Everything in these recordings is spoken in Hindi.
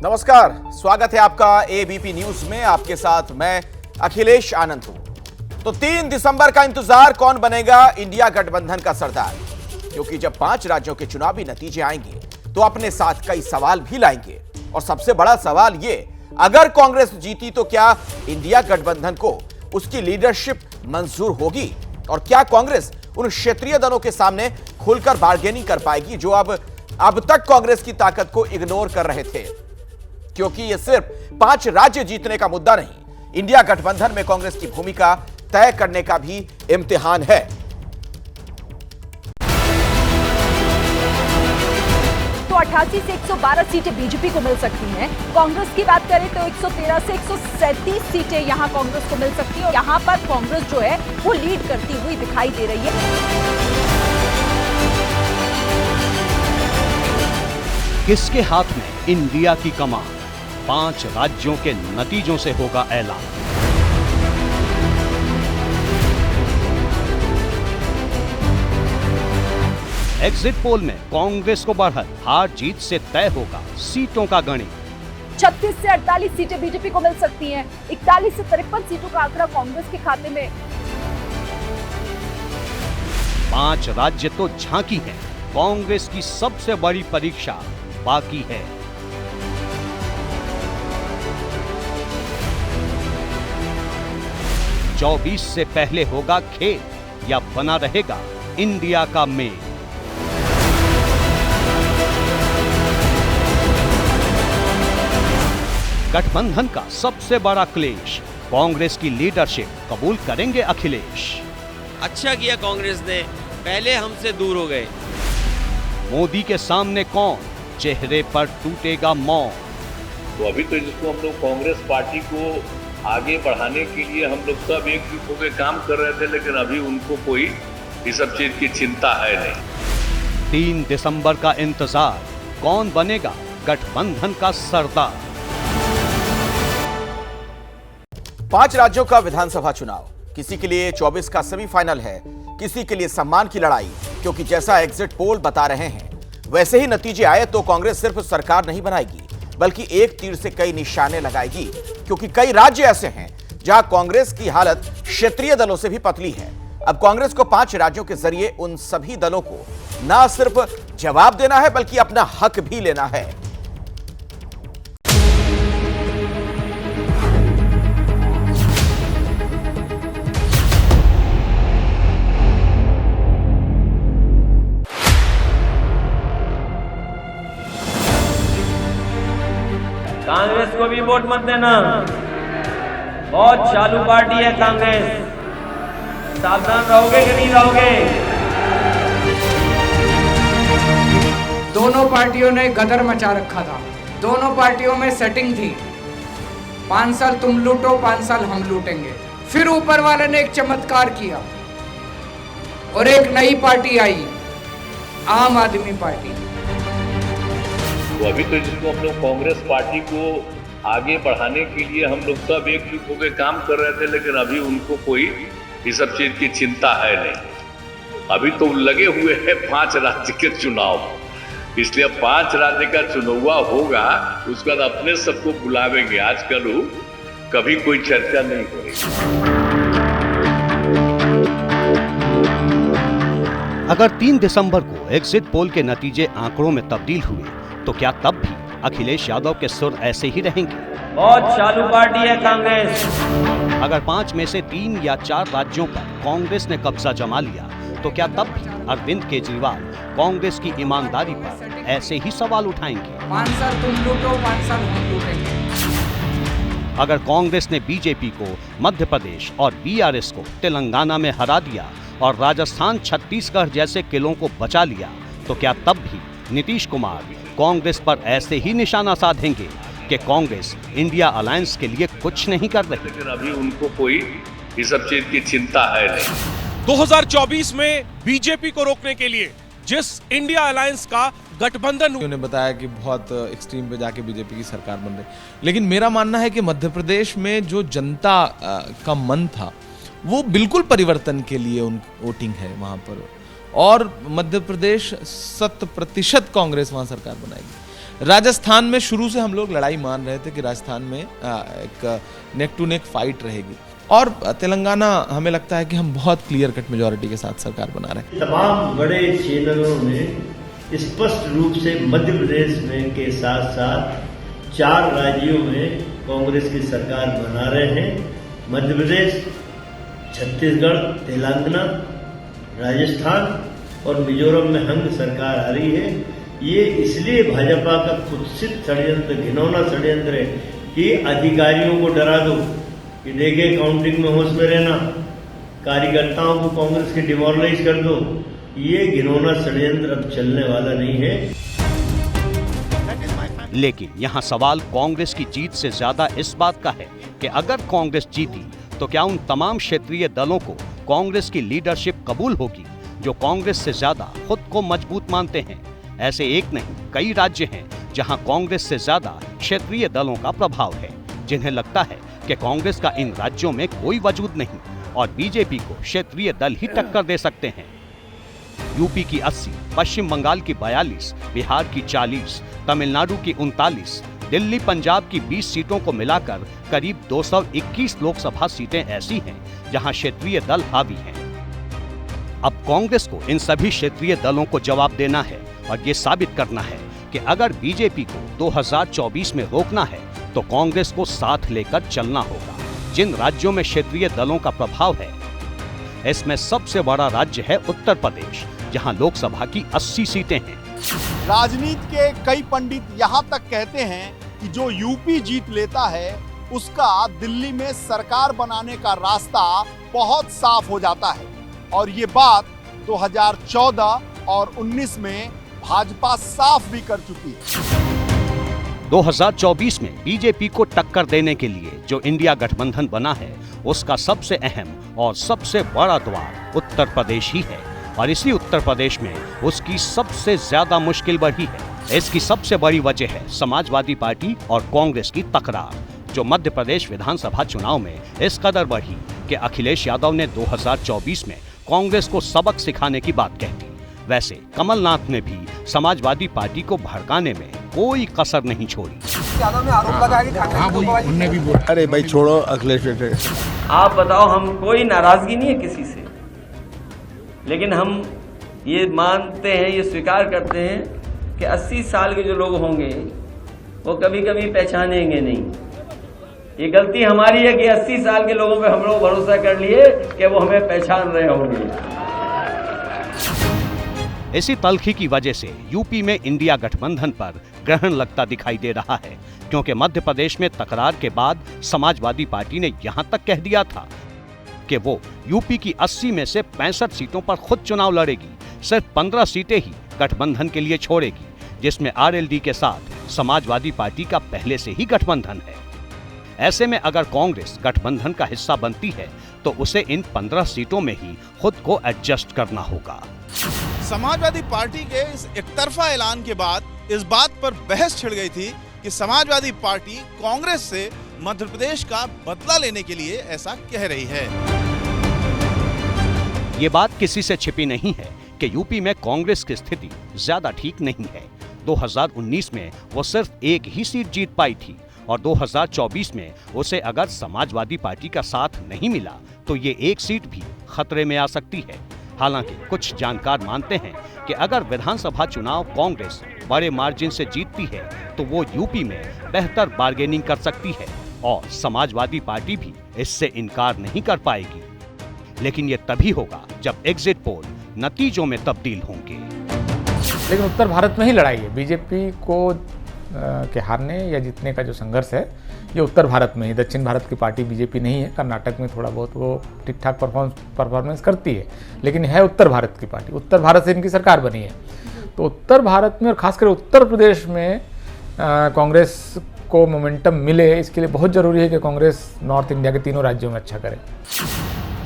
नमस्कार, स्वागत है आपका एबीपी न्यूज में। आपके साथ मैं अखिलेश आनंद हूं। तो 3 दिसंबर का इंतजार, कौन बनेगा इंडिया गठबंधन का सरदार? क्योंकि जब 5 राज्यों के चुनावी नतीजे आएंगे तो अपने साथ कई सवाल भी लाएंगे। और सबसे बड़ा सवाल ये, अगर कांग्रेस जीती तो क्या इंडिया गठबंधन को उसकी लीडरशिप मंजूर होगी? और क्या कांग्रेस उन क्षेत्रीय दलों के सामने खुलकर बार्गेनिंग कर पाएगी जो अब तक कांग्रेस की ताकत को इग्नोर कर रहे थे? क्योंकि यह सिर्फ 5 राज्य जीतने का मुद्दा नहीं, इंडिया गठबंधन में कांग्रेस की भूमिका तय करने का भी इम्तिहान है। तो 88 से 112 सीटें बीजेपी को मिल सकती हैं। कांग्रेस की बात करें तो 113 से 137 सीटें यहां कांग्रेस को मिल सकती है। और यहां पर कांग्रेस जो है वो लीड करती हुई दिखाई दे रही है। किसके हाथ में इंडिया की कमान? 5 राज्यों के नतीजों से होगा ऐलान। एग्जिट पोल में कांग्रेस को बढ़त, हार जीत से तय होगा सीटों का गणित। 36 से 48 सीटें बीजेपी को मिल सकती हैं। 41 से 53 सीटों का आंकड़ा कांग्रेस के खाते में। 5 राज्य तो झांकी है, कांग्रेस की सबसे बड़ी परीक्षा बाकी है। चौबीस से पहले होगा खेल या बना रहेगा इंडिया का मेल? गठबंधन का सबसे बड़ा क्लेश, कांग्रेस की लीडरशिप कबूल करेंगे अखिलेश? अच्छा किया कांग्रेस ने, पहले हमसे दूर हो गए। मोदी के सामने कौन, चेहरे पर टूटेगा मौन? तो अभी तो जिसको हम लोग कांग्रेस पार्टी को आगे बढ़ाने के लिए हम लोग सब एकजुट होकर काम कर रहे थे, लेकिन अभी उनको कोई इस सब चीज की चिंता है नहीं। 3 दिसंबर का इंतजार, कौन बनेगा गठबंधन का सरदार? 5 राज्यों का विधानसभा चुनाव, किसी के लिए 24 का सेमीफाइनल है, किसी के लिए सम्मान की लड़ाई। क्योंकि जैसा एग्जिट पोल बता रहे हैं, वैसे ही नतीजे आए तो कांग्रेस सिर्फ सरकार नहीं बनाएगी, बल्कि एक तीर से कई निशाने लगाएगी। क्योंकि कई राज्य ऐसे हैं जहां कांग्रेस की हालत क्षेत्रीय दलों से भी पतली है। अब कांग्रेस को 5 राज्यों के जरिए उन सभी दलों को ना सिर्फ जवाब देना है, बल्कि अपना हक भी लेना है। कांग्रेस को भी वोट मत देना, बहुत चालू पार्टी है कांग्रेस। सावधान रहोगे कि नहीं रहोगे? दोनों पार्टियों ने गदर मचा रखा था, दोनों पार्टियों में सेटिंग थी। 5 साल तुम लूटो, 5 साल हम लूटेंगे। फिर ऊपर वाले ने एक चमत्कार किया और एक नई पार्टी आई, आम आदमी पार्टी। तो अभी तो जिसको हम लोग कांग्रेस पार्टी को आगे बढ़ाने के लिए हम लोग सब एकजुट होकर काम कर रहे थे, लेकिन अभी उनको कोई इस सब चीज की चिंता है नहीं। अभी तो लगे हुए हैं 5 राज्य के चुनाव, इसलिए 5 राज्य का चुनाव होगा, उसके बाद अपने सबको बुलावेंगे। आजकल कभी कोई चर्चा नहीं हो रही। अगर 3 दिसंबर को एग्जिट पोल के नतीजे आंकड़ों में तब्दील हुए तो क्या तब भी अखिलेश यादव के सुर ऐसे ही रहेंगे? बहुत चालू पार्टी है कांग्रेस। अगर 5 में से 3 या 4 राज्यों पर कांग्रेस ने कब्जा जमा लिया तो क्या तब भी अरविंद केजरीवाल कांग्रेस की ईमानदारी पर ऐसे ही सवाल उठाएंगे? 5 साल तुम लूटो, 5 साल हम लूटेंगे। अगर कांग्रेस ने बीजेपी को मध्य प्रदेश और बीआरएस को तेलंगाना में हरा दिया और राजस्थान, छत्तीसगढ़ जैसे किलों को बचा लिया तो क्या तब भी नीतीश कुमार कांग्रेस पर ऐसे ही निशाना साधेंगे कि कांग्रेस इंडिया अलायंस के लिए कुछ नहीं कर रही? लेकिन अभी उनको कोई इस सब चीज की चिंता है नहीं। 2024 में बीजेपी को रोकने के लिए जिस इंडिया अलायंस का गठबंधन, उन्होंने बताया कि बहुत एक्सट्रीम पे जाके बीजेपी की सरकार बन रही, लेकिन मेरा मानना है कि मध्य प्रदेश में जो जनता का मन था वो बिल्कुल परिवर्तन के लिए वोटिंग है वहां पर, और मध्य प्रदेश 100% कांग्रेस वहां सरकार बनाएगी। राजस्थान में शुरू से हम लोग लड़ाई मान रहे थे कि राजस्थान में एक नेक टू नेक फाइट रहेगी, और तेलंगाना हमें लगता है कि हम बहुत क्लियर कट मेजॉरिटी के साथ सरकार बना रहे हैं। तमाम बड़े चैनलों ने स्पष्ट रूप से मध्य प्रदेश में के साथ साथ 4 राज्यों में कांग्रेस की सरकार बना रहे हैं। मध्य प्रदेश, छत्तीसगढ़, तेलंगाना, राजस्थान और मिजोरम में हंग सरकार आ रही है। ये इसलिए भाजपा का कुत्सित षड्यंत्र, घिनौना षड्यंत्र है कि अधिकारियों को डरा दो कि देखे काउंटिंग में होश में रहना, कार्यकर्ताओं को कांग्रेस के डिमोरलाइज कर दो। ये घिनौना षड्यंत्र अब चलने वाला नहीं है। लेकिन यहाँ सवाल कांग्रेस की जीत से ज्यादा इस बात का है कि अगर कांग्रेस जीती तो क्या उन तमाम क्षेत्रीय दलों को कांग्रेस की लीडरशिप कबूल होगी जो कांग्रेस से ज्यादा खुद को मजबूत मानते हैं। ऐसे एक नहीं कई राज्य हैं जहां कांग्रेस से ज्यादा क्षेत्रीय दलों का प्रभाव है, जिन्हें लगता है कि कांग्रेस का इन राज्यों में कोई वजूद नहीं और बीजेपी को क्षेत्रीय दल ही टक्कर दे सकते हैं। यूपी की 80, पश्चिम बंगाल की 42, बिहार की 40, तमिलनाडु की 39, दिल्ली पंजाब की 20 सीटों को मिलाकर करीब 221 लोकसभा सीटें ऐसी हैं जहां क्षेत्रीय दल हावी हैं। अब कांग्रेस को इन सभी क्षेत्रीय दलों को जवाब देना है और ये साबित करना है कि अगर बीजेपी को 2024 में रोकना है तो कांग्रेस को साथ लेकर चलना होगा। जिन राज्यों में क्षेत्रीय दलों का प्रभाव है, इसमें सबसे बड़ा राज्य है उत्तर प्रदेश, जहां लोकसभा की 80 सीटें हैं। राजनीति के कई पंडित यहाँ तक कहते हैं कि जो यूपी जीत लेता है उसका दिल्ली में सरकार बनाने का रास्ता बहुत साफ हो जाता है, और ये बात 2014 और 19 में भाजपा साफ भी कर चुकी है। 2024 में बीजेपी को टक्कर देने के लिए जो इंडिया गठबंधन बना है, उसका सबसे अहम और सबसे बड़ा द्वार उत्तर प्रदेश ही है, और इसी उत्तर प्रदेश में उसकी सबसे ज्यादा मुश्किल बढ़ी है। इसकी सबसे बड़ी वजह है समाजवादी पार्टी और कांग्रेस की तकरार, जो मध्य प्रदेश विधानसभा चुनाव में इस कदर बढ़ी कि अखिलेश यादव ने 2024 में कांग्रेस को सबक सिखाने की बात कह दी। वैसे कमलनाथ ने भी समाजवादी पार्टी को भड़काने में कोई कसर नहीं छोड़ी। अरे भाई छोड़ो अखिलेश, आप बताओ, हम कोई नाराजगी नहीं है किसी से, लेकिन हम ये मानते हैं, ये स्वीकार करते हैं कि 80 साल के जो लोग होंगे वो कभी कभी पहचानेंगे नहीं। ये गलती हमारी है कि 80 साल के लोगों पे हम लोग भरोसा कर लिए कि वो हमें पहचान रहे होंगे। इसी तल्खी की वजह से यूपी में इंडिया गठबंधन पर ग्रहण लगता दिखाई दे रहा है, क्योंकि मध्य प्रदेश में तकरार के बाद समाजवादी पार्टी ने यहां तक कह दिया था कि वो यूपी की 80 में से 65 सीटों पर खुद चुनाव लड़ेगी, सिर्फ 15 सीटें ही गठबंधन के लिए छोड़ेगी, जिसमें आरएलडी के साथ समाजवादी पार्टी का पहले से ही गठबंधन है। ऐसे में अगर कांग्रेस गठबंधन का हिस्सा बनती है तो उसे इन 15 सीटों में ही खुद को एडजस्ट करना होगा। समाजवादी पार्टी के इस एकतरफा ऐलान के बाद इस बात पर बहस छिड़ गई थी कि समाजवादी पार्टी कांग्रेस से मध्य प्रदेश का बदला लेने के लिए ऐसा कह रही है। ये बात किसी से छिपी नहीं है कि यूपी में कांग्रेस की स्थिति ज्यादा ठीक नहीं है। 2019 में वो सिर्फ एक ही सीट जीत पाई थी और 2024 में उसे अगर समाजवादी पार्टी का साथ नहीं मिला तो ये एक सीट भी खतरे में आ सकती है। हालांकि कुछ जानकार मानते हैं कि अगर विधानसभा चुनाव कांग्रेस बड़े मार्जिन से जीतती है तो वो यूपी में बेहतर बार्गेनिंग कर सकती है और समाजवादी पार्टी भी इससे इनकार नहीं कर पाएगी। लेकिन ये तभी होगा जब एग्जिट पोल नतीजों में तब्दील होंगे। लेकिन उत्तर भारत में ही लड़ाई है। बीजेपी को के हारने या जीतने का जो संघर्ष है ये उत्तर भारत में ही। दक्षिण भारत की पार्टी बीजेपी नहीं है। कर्नाटक में थोड़ा बहुत वो ठीक ठाक परफॉर्मेंस करती है, लेकिन है उत्तर भारत की पार्टी। उत्तर भारत से इनकी सरकार बनी है, तो उत्तर भारत में और खासकर उत्तर प्रदेश में कांग्रेस को मोमेंटम मिले, इसके लिए बहुत जरूरी है कि कांग्रेस नॉर्थ इंडिया के तीनों राज्यों में अच्छा करे।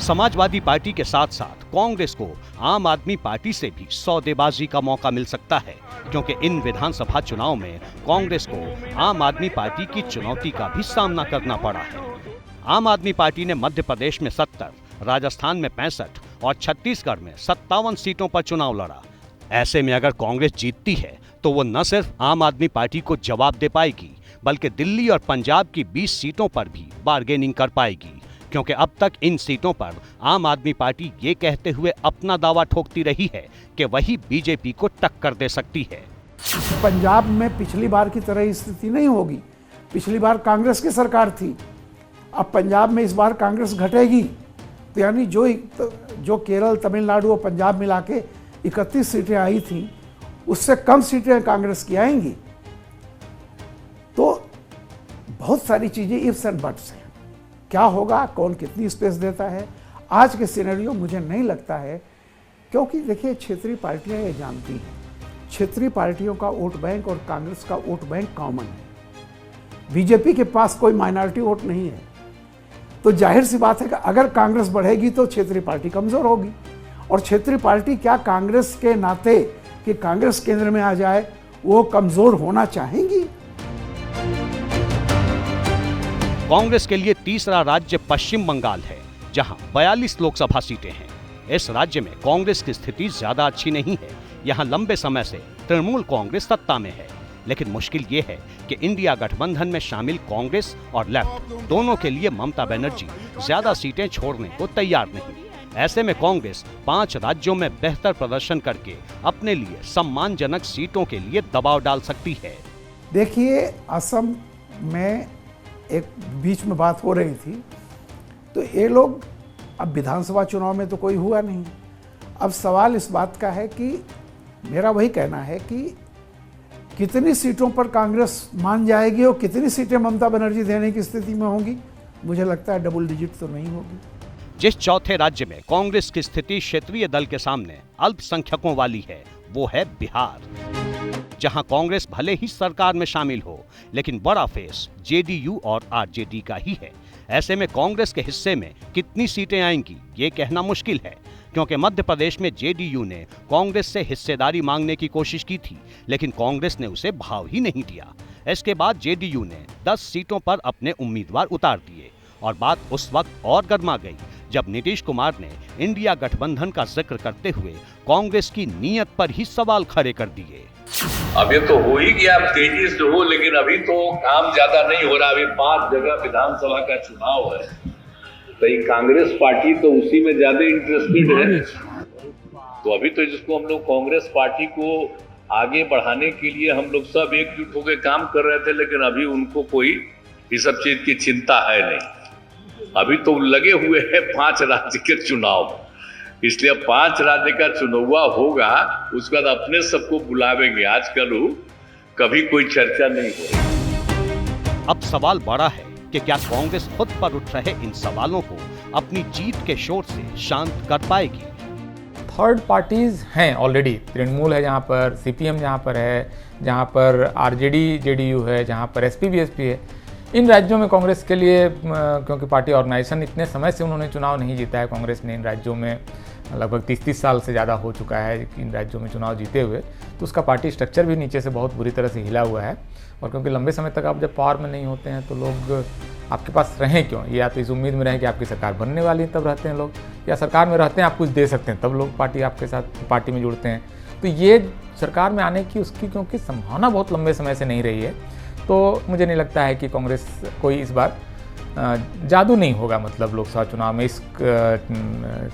समाजवादी पार्टी के साथ साथ कांग्रेस को आम आदमी पार्टी से भी सौदेबाजी का मौका मिल सकता है, क्योंकि इन विधानसभा चुनाव में कांग्रेस को आम आदमी पार्टी की चुनौती का भी सामना करना पड़ा है। आम आदमी पार्टी ने मध्य प्रदेश में 70, राजस्थान में 65 और छत्तीसगढ़ में 57 सीटों पर चुनाव लड़ा। ऐसे में अगर कांग्रेस जीतती है तो वो न सिर्फ आम आदमी पार्टी को जवाब दे पाएगी, बल्कि दिल्ली और पंजाब की 20 सीटों पर भी बार्गेनिंग कर पाएगी, क्योंकि अब तक इन सीटों पर आम आदमी पार्टी ये कहते हुए अपना दावा ठोकती रही है कि वही बीजेपी को टक्कर दे सकती है। पंजाब में पिछली बार की तरह स्थिति नहीं होगी। पिछली बार कांग्रेस की सरकार थी, अब पंजाब में इस बार कांग्रेस घटेगी, तो यानी जो केरल, तमिलनाडु और पंजाब मिला के 31 सीटें आई थी, उससे कम सीटें कांग्रेस की आएंगी। तो बहुत सारी चीजें इफ्स एंड बट्स हैं। क्या होगा, कौन कितनी स्पेस देता है, आज के सिनेरियो मुझे नहीं लगता है, क्योंकि देखिए क्षेत्रीय पार्टियां ये जानती हैं, क्षेत्रीय पार्टियों का वोट बैंक और कांग्रेस का वोट बैंक कॉमन है। बीजेपी के पास कोई माइनॉरिटी वोट नहीं है, तो जाहिर सी बात है कि अगर कांग्रेस बढ़ेगी तो क्षेत्रीय पार्टी कमजोर होगी, और क्षेत्रीय पार्टी क्या कांग्रेस के नाते कि कांग्रेस केंद्र में आ जाए वो कमजोर होना चाहेंगी? कांग्रेस के लिए तीसरा राज्य पश्चिम बंगाल है, जहां 42 लोकसभा सीटें हैं। इस राज्य में कांग्रेस की स्थिति ज्यादा अच्छी नहीं है। यहां लंबे समय से तृणमूल कांग्रेस सत्ता में है, लेकिन मुश्किल ये है कि इंडिया गठबंधन में शामिल कांग्रेस और लेफ्ट दोनों के लिए ममता बनर्जी ज्यादा सीटें छोड़ने को तैयार नहीं। ऐसे में कांग्रेस 5 राज्यों में बेहतर प्रदर्शन करके अपने लिए सम्मानजनक सीटों के लिए दबाव डाल सकती है। देखिए, असम में एक बीच में बात हो रही थी, तो ये लोग, अब विधानसभा चुनाव में तो कोई हुआ नहीं, अब सवाल इस बात का है कि मेरा वही कहना है कि कितनी सीटों पर कांग्रेस मान जाएगी और कितनी सीटें ममता बनर्जी देने की स्थिति में होंगी। मुझे लगता है डबल डिजिट तो नहीं होगी। जिस चौथे राज्य में कांग्रेस की स्थिति क्षेत्रीय दल के सामने अल्पसंख्यकों वाली है, वो है बिहार, जहां कांग्रेस भले ही सरकार में शामिल हो, लेकिन बड़ा फेस जेडीयू और आरजेडी का ही है। ऐसे में कांग्रेस के हिस्से में कितनी सीटें आएंगी ये कहना मुश्किल है, क्योंकि मध्य प्रदेश में जेडीयू ने कांग्रेस से हिस्सेदारी मांगने की कोशिश की थी, लेकिन कांग्रेस ने उसे भाव ही नहीं दिया। इसके बाद जेडीयू ने 10 सीटों पर अपने उम्मीदवार उतार दिए, और बात उस वक्त और गर्मा गई जब नीतीश कुमार ने इंडिया गठबंधन का जिक्र करते हुए कांग्रेस की नीयत पर ही सवाल खड़े कर दिए। अब ये तो हो ही गया, तेजी से हो, लेकिन अभी तो काम ज्यादा नहीं हो रहा। अभी 5 जगह विधानसभा का चुनाव है, तो ये कांग्रेस पार्टी तो उसी में ज्यादा इंटरेस्टेड है। तो अभी तो जिसको हम लोग कांग्रेस पार्टी को आगे बढ़ाने के लिए हम लोग सब एकजुट होकर काम कर रहे थे, लेकिन अभी उनको कोई इस सब चीज की चिंता है नहीं। अभी तो लगे हुए हैं 5 राज्य के चुनाव, इसलिए 5 राज्य का चुनाव होगा, उसके बाद अपने सबको बुलावेंगे। आजकल कभी कोई चर्चा नहीं हो रही। अब सवाल बड़ा है कि क्या कांग्रेस खुद पर उठ रहे इन सवालों को अपनी जीत के शोर से शांत कर पाएगी? थर्ड पार्टीज हैं ऑलरेडी, तृणमूल है जहाँ पर, सीपीएम जहाँ पर है, जहाँ पर आरजेडी जेडीयू है, जहाँ पर एसपी बीएसपी है। इन राज्यों में कांग्रेस के लिए, क्योंकि पार्टी ऑर्गेनाइजेशन इतने समय से उन्होंने चुनाव नहीं जीता है, कांग्रेस ने इन राज्यों में लगभग 30 साल से ज़्यादा हो चुका है इन राज्यों में चुनाव जीते हुए, तो उसका पार्टी स्ट्रक्चर भी नीचे से बहुत बुरी तरह से हिला हुआ है। और क्योंकि लंबे समय तक आप जब पावर में नहीं होते हैं तो लोग आपके पास रहें क्यों, या तो इस उम्मीद में रहें कि आपकी सरकार बनने वाली है तब रहते हैं लोग, या सरकार में रहते हैं आप कुछ दे सकते हैं तब लोग पार्टी आपके साथ पार्टी में जुड़ते हैं। तो ये सरकार में आने की उसकी क्योंकि संभावना बहुत लंबे समय से नहीं रही है, तो मुझे नहीं लगता है कि कांग्रेस कोई इस बार जादू नहीं होगा, मतलब लोकसभा चुनाव में इस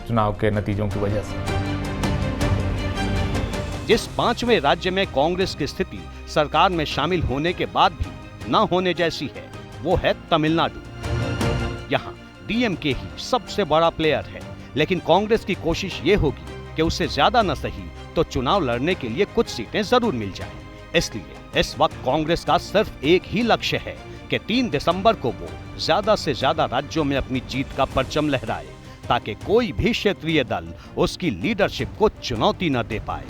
चुनाव के नतीजों की वजह से। जिस 5वें राज्य में कांग्रेस की स्थिति सरकार में शामिल होने के बाद भी न होने जैसी है, वो है तमिलनाडु। यहाँ डीएमके ही सबसे बड़ा प्लेयर है, लेकिन कांग्रेस की कोशिश ये होगी कि उससे ज्यादा न सही तो चुनाव लड़ने के लिए कुछ सीटें जरूर मिल जाएं। इसलिए इस वक्त कांग्रेस का सिर्फ एक ही लक्ष्य है कि 3 दिसंबर को वो ज्यादा से ज्यादा राज्यों में अपनी जीत का परचम लहराए, ताकि कोई भी क्षेत्रीय दल उसकी लीडरशिप को चुनौती न दे पाए।